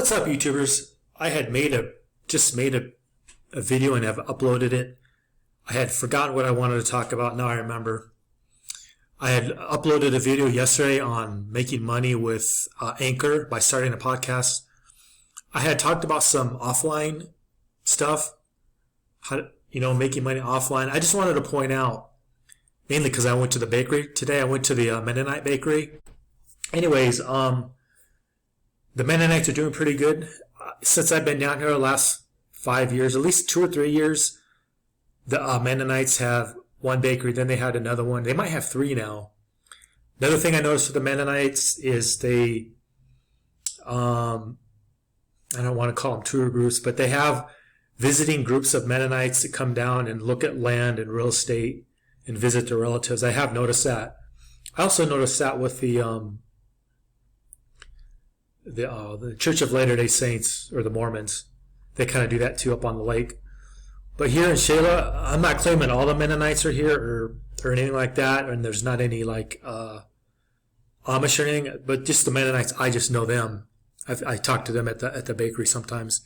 What's up, YouTubers? I had just made a video and have uploaded it. I had forgotten what I wanted to talk about. Now I remember. I had uploaded a video yesterday on making money with Anchor by starting a podcast. I had talked about some offline stuff, making money offline. I just wanted to point out, mainly because I went to the bakery today. I went to the Mennonite bakery. Anyways, the Mennonites are doing pretty good. Since I've been down here the last 5 years, at least 2 or 3 years, the Mennonites have one bakery, then they had another one. They might have 3 now. Another thing I noticed with the Mennonites is they, I don't want to call them tour groups, but they have visiting groups of Mennonites that come down and look at land and real estate and visit their relatives. I have noticed that. I also noticed that with the Church of Latter-day Saints, or the Mormons. They kind of do that too up on the lake. But here in Shayla, I'm not claiming all the Mennonites are here or anything like that, and there's not any like Amish or anything, but just the Mennonites, I just know them. I talk to them at the bakery sometimes.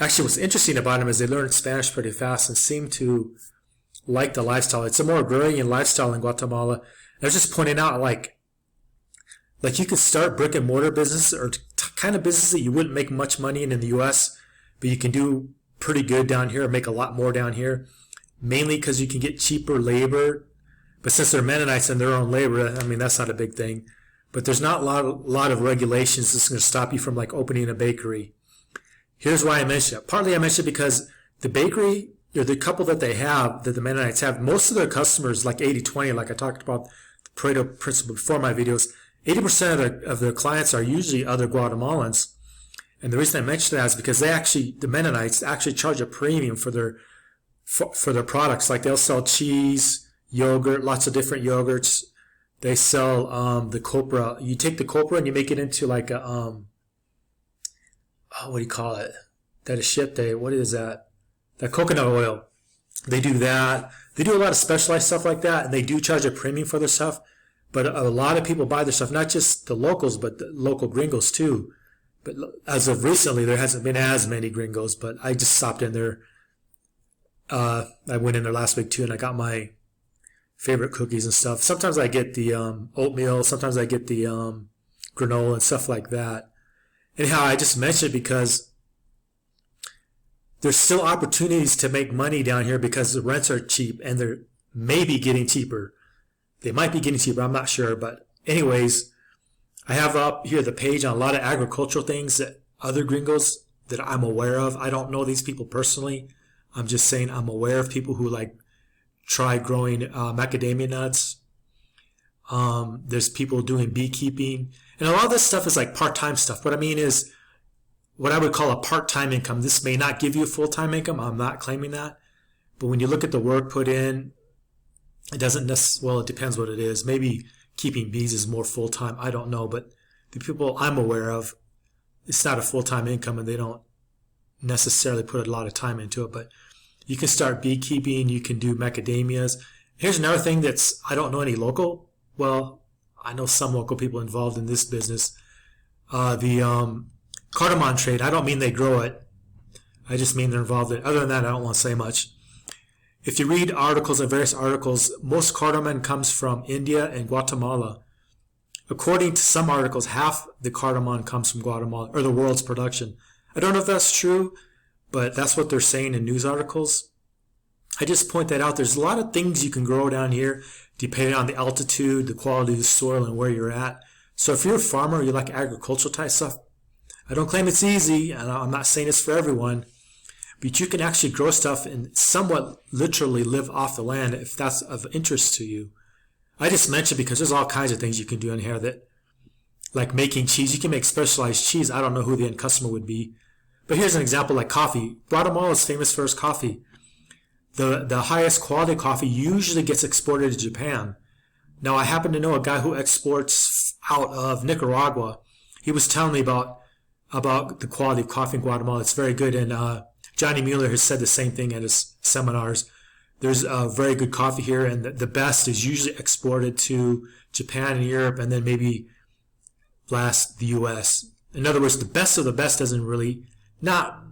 Actually, what's interesting about them is they learn Spanish pretty fast and seem to like the lifestyle. It's a more agrarian lifestyle in Guatemala. And I was just pointing out, like you could start brick and mortar business or kind of business that you wouldn't make much money in the U.S., but you can do pretty good down here, or make a lot more down here, mainly because you can get cheaper labor. But since they're Mennonites and their own labor, I mean, that's not a big thing. But there's not a lot of regulations that's going to stop you from like opening a bakery. Here's why I mentioned it. Partly I mentioned it because the bakery, or the couple that they have, that the Mennonites have, most of their customers, like 80-20, like I talked about the Pareto principle before my videos, 80% of their clients are usually other Guatemalans. And the reason I mention that is because the Mennonites actually charge a premium for their products. Like they'll sell cheese, yogurt, lots of different yogurts. They sell the copra. You take the copra and you make it into like a what do you call it? That is shipped. What is that? That coconut oil. They do that. They do a lot of specialized stuff like that, and they do charge a premium for their stuff. But a lot of people buy their stuff, not just the locals, but the local gringos too. But as of recently, there hasn't been as many gringos, but I just stopped in there. I went in there last week too, and I got my favorite cookies and stuff. Sometimes I get the oatmeal, sometimes I get the granola and stuff like that. Anyhow, I just mentioned it because there's still opportunities to make money down here because the rents are cheap, and they're maybe getting cheaper. They might be getting cheaper, I'm not sure. But anyways, I have up here the page on a lot of agricultural things that other gringos that I'm aware of. I don't know these people personally. I'm just saying I'm aware of people who like try growing macadamia nuts. There's people doing beekeeping. And a lot of this stuff is like part-time stuff. What I mean is what I would call a part-time income. This may not give you a full-time income. I'm not claiming that. But when you look at the work put in, it doesn't necessarily, well, it depends what it is. Maybe keeping bees is more full-time. I don't know. But the people I'm aware of, it's not a full-time income, and they don't necessarily put a lot of time into it. But you can start beekeeping. You can do macadamias. Here's another thing I don't know any local. Well, I know some local people involved in this business. The cardamom trade. I don't mean they grow it. I just mean they're involved in it. Other than that, I don't want to say much. If you read articles and various articles, most cardamom comes from India and Guatemala. According to some articles, half the cardamom comes from Guatemala, or the world's production. I don't know if that's true, but that's what they're saying in news articles. I just point that out. There's a lot of things you can grow down here, depending on the altitude, the quality of the soil, and where you're at. So if you're a farmer, you like agricultural type stuff, I don't claim it's easy, and I'm not saying it's for everyone, but you can actually grow stuff and somewhat literally live off the land if that's of interest to you. I just mentioned because there's all kinds of things you can do in here that, like making cheese. You can make specialized cheese. I don't know who the end customer would be. But here's an example, like coffee. Guatemala is famous for its coffee. The highest quality coffee usually gets exported to Japan. Now, I happen to know a guy who exports out of Nicaragua. He was telling me about the quality of coffee in Guatemala. It's very good, and Johnny Mueller has said the same thing at his seminars. There's a very good coffee here, and the best is usually exported to Japan and Europe, and then maybe last the U.S. In other words, the best of the best doesn't really, not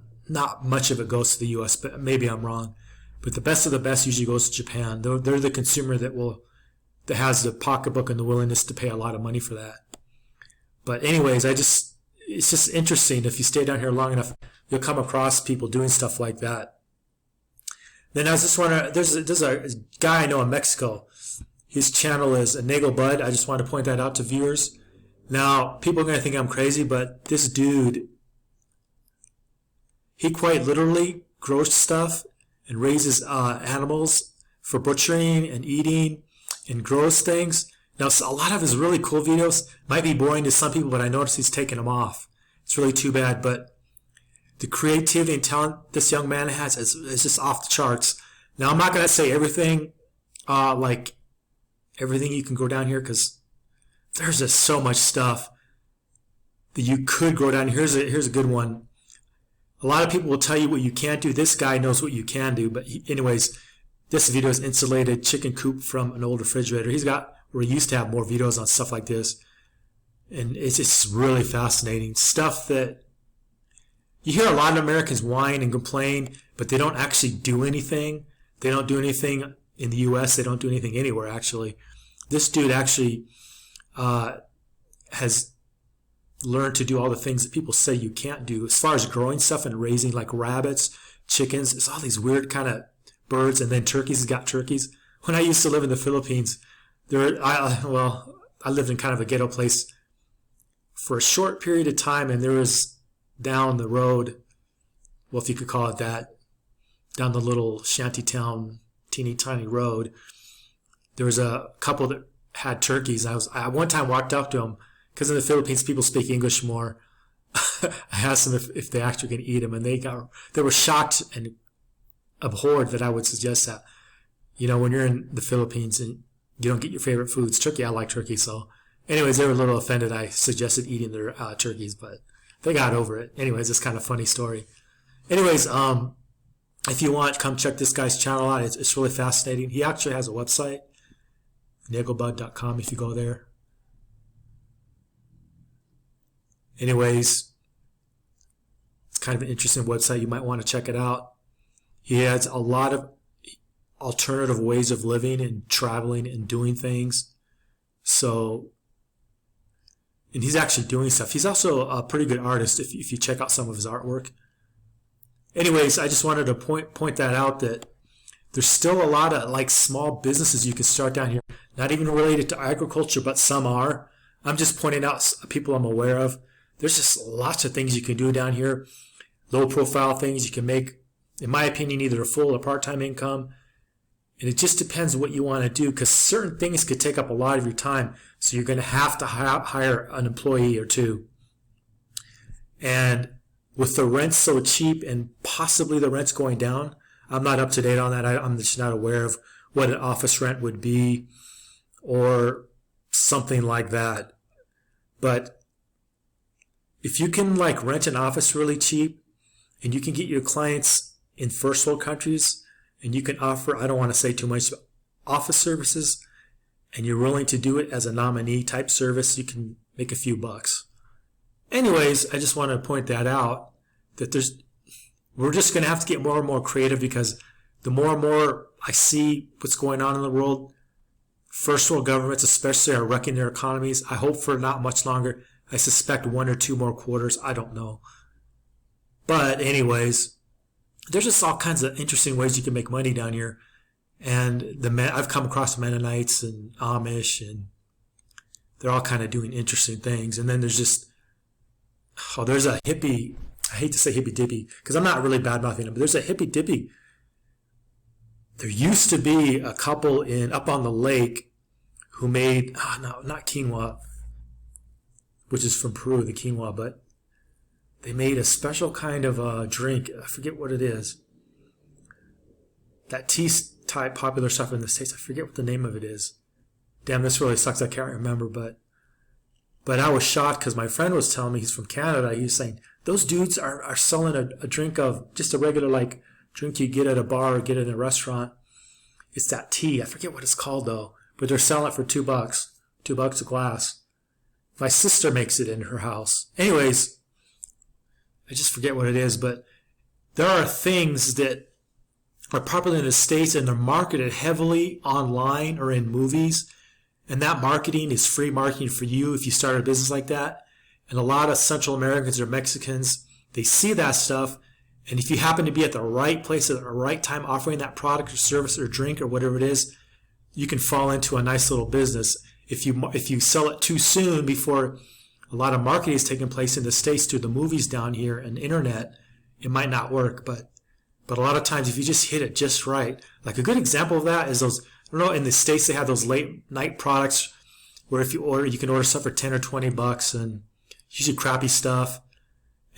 much of it goes to the U.S., but maybe I'm wrong. But the best of the best usually goes to Japan. They're the consumer that has the pocketbook and the willingness to pay a lot of money for that. But anyways, it's just interesting. If you stay down here long enough, you'll come across people doing stuff like that. Then I was just wondering, there's a guy I know in Mexico. His channel is a Nagel Bud. I just want to point that out to viewers. Now, people are going to think I'm crazy, but this dude, he quite literally grows stuff and raises animals for butchering and eating and grows things. Now, a lot of his really cool videos might be boring to some people, but I notice he's taking them off. It's really too bad, but the creativity and talent this young man has is just off the charts. Now, I'm not going to say everything, like everything you can grow down here, because there's just so much stuff that you could grow down. Here's a good one. A lot of people will tell you what you can't do. This guy knows what you can do. But anyways, this video is insulated chicken coop from an old refrigerator. We used to have more videos on stuff like this. And it's just really fascinating. Stuff that you hear a lot of Americans whine and complain, but they don't actually do anything. They don't do anything in the U.S. They don't do anything anywhere, actually. This dude actually has learn to do all the things that people say you can't do. As far as growing stuff and raising like rabbits, chickens, it's all these weird kind of birds, and then turkeys. He's got turkeys. When I used to live in the Philippines, I lived in kind of a ghetto place for a short period of time, and there was down the road, well, if you could call it that, down the little shantytown, teeny tiny road, there was a couple that had turkeys. I one time walked up to them, because in the Philippines, people speak English more. I asked them if they actually can eat them, and they were shocked and abhorred that I would suggest that. You know, when you're in the Philippines and you don't get your favorite foods, turkey, I like turkey. So anyways, they were a little offended I suggested eating their turkeys, but they got over it. Anyways, it's kind of a funny story. Anyways, if you want, come check this guy's channel out. It's really fascinating. He actually has a website, nagelbud.com, if you go there. Anyways, it's kind of an interesting website. You might want to check it out. He has a lot of alternative ways of living and traveling and doing things. So, and he's actually doing stuff. He's also a pretty good artist if you check out some of his artwork. Anyways, I just wanted to point that out, that there's still a lot of like small businesses you can start down here, not even related to agriculture, but some are. I'm just pointing out people I'm aware of. There's just lots of things you can do down here. Low profile things you can make, in my opinion, either a full or part-time income. And it just depends what you want to do, because certain things could take up a lot of your time. So you're going to have to hire an employee or two. And with the rent so cheap and possibly the rent's going down, I'm not up to date on that. I'm just not aware of what an office rent would be or something like that. But if you can like rent an office really cheap and you can get your clients in first world countries and you can offer, I don't want to say too much, office services, and you're willing to do it as a nominee type service, you can make a few bucks. Anyways, I just want to point that out, that we're just going to have to get more and more creative, because the more and more I see what's going on in the world, first world governments especially are wrecking their economies. I hope for not much longer. I suspect 1 or 2 more quarters. I don't know. But anyways, there's just all kinds of interesting ways you can make money down here. And I've come across Mennonites and Amish, and they're all kind of doing interesting things. And then there's there's a hippie. I hate to say hippie dippy because I'm not really bad mouthing them, but there's a hippie dippy. There used to be a couple up on the lake who made, not quinoa, which is from Peru, the quinoa, but they made a special kind of drink. I forget what it is. That tea-type popular stuff in the States, I forget what the name of it is. Damn, this really sucks. I can't remember, but I was shocked because my friend was telling me, he's from Canada. He was saying, those dudes are selling a drink of just a regular like drink you get at a bar or get at a restaurant. It's that tea. I forget what it's called though, but they're selling it for $2. $2 a glass. My sister makes it in her house. Anyways, I just forget what it is, but there are things that are popular in the States and they're marketed heavily online or in movies. And that marketing is free marketing for you if you start a business like that. And a lot of Central Americans or Mexicans, they see that stuff. And if you happen to be at the right place at the right time offering that product or service or drink or whatever it is, you can fall into a nice little business. If you sell it too soon before a lot of marketing is taking place in the States through the movies down here and the internet, it might not work. But a lot of times if you just hit it just right, like a good example of that is those, I don't know, in the States they have those late night products where if you order, you can order stuff for 10 or 20 bucks and usually crappy stuff.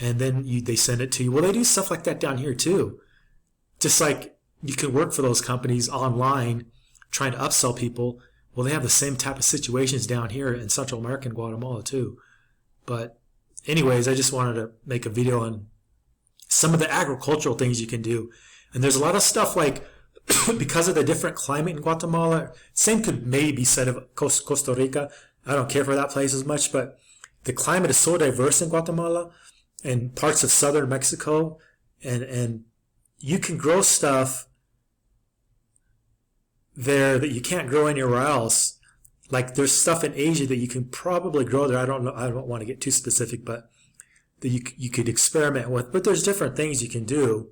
And then they send it to you. Well, they do stuff like that down here too. Just like you can work for those companies online trying to upsell people. Well, they have the same type of situations down here in Central America and Guatemala too. But anyways, I just wanted to make a video on some of the agricultural things you can do. And there's a lot of stuff like, because of the different climate in Guatemala, same could maybe be said of Costa Rica. I don't care for that place as much, but the climate is so diverse in Guatemala and parts of southern Mexico, and you can grow stuff there that you can't grow anywhere else. Like there's stuff in Asia that you can probably grow there. I don't know. I don't want to get too specific, but that you could experiment with. But there's different things you can do.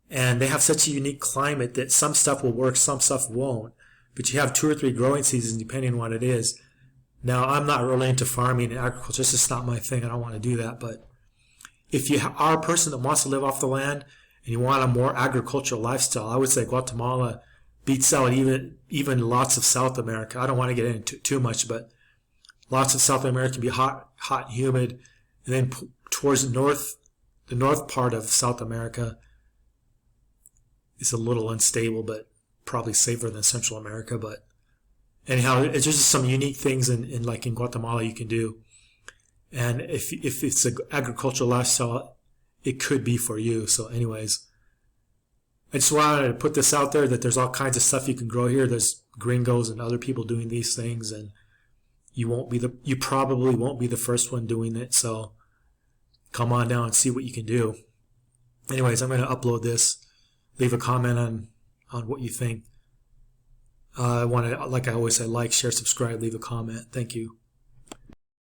And they have such a unique climate that some stuff will work, some stuff won't. But you have 2 or 3 growing seasons depending on what it is. Now, I'm not really into farming and agriculture. It's just not my thing. I don't want to do that. But if you are a person that wants to live off the land and you want a more agricultural lifestyle, I would say Guatemala beats out even lots of South America. I don't want to get into too much, but lots of South America can be hot and humid. And then towards the north part of South America is a little unstable, but probably safer than Central America. But anyhow, it's just some unique things in Guatemala you can do. And if it's an agricultural lifestyle, it could be for you. So anyways, I just wanted to put this out there that there's all kinds of stuff you can grow here. There's gringos and other people doing these things, and you probably won't be the first one doing it. So come on down and see what you can do. Anyways, I'm going to upload this. Leave a comment on what you think. I want to, like I always say, like, share, subscribe, leave a comment. Thank you.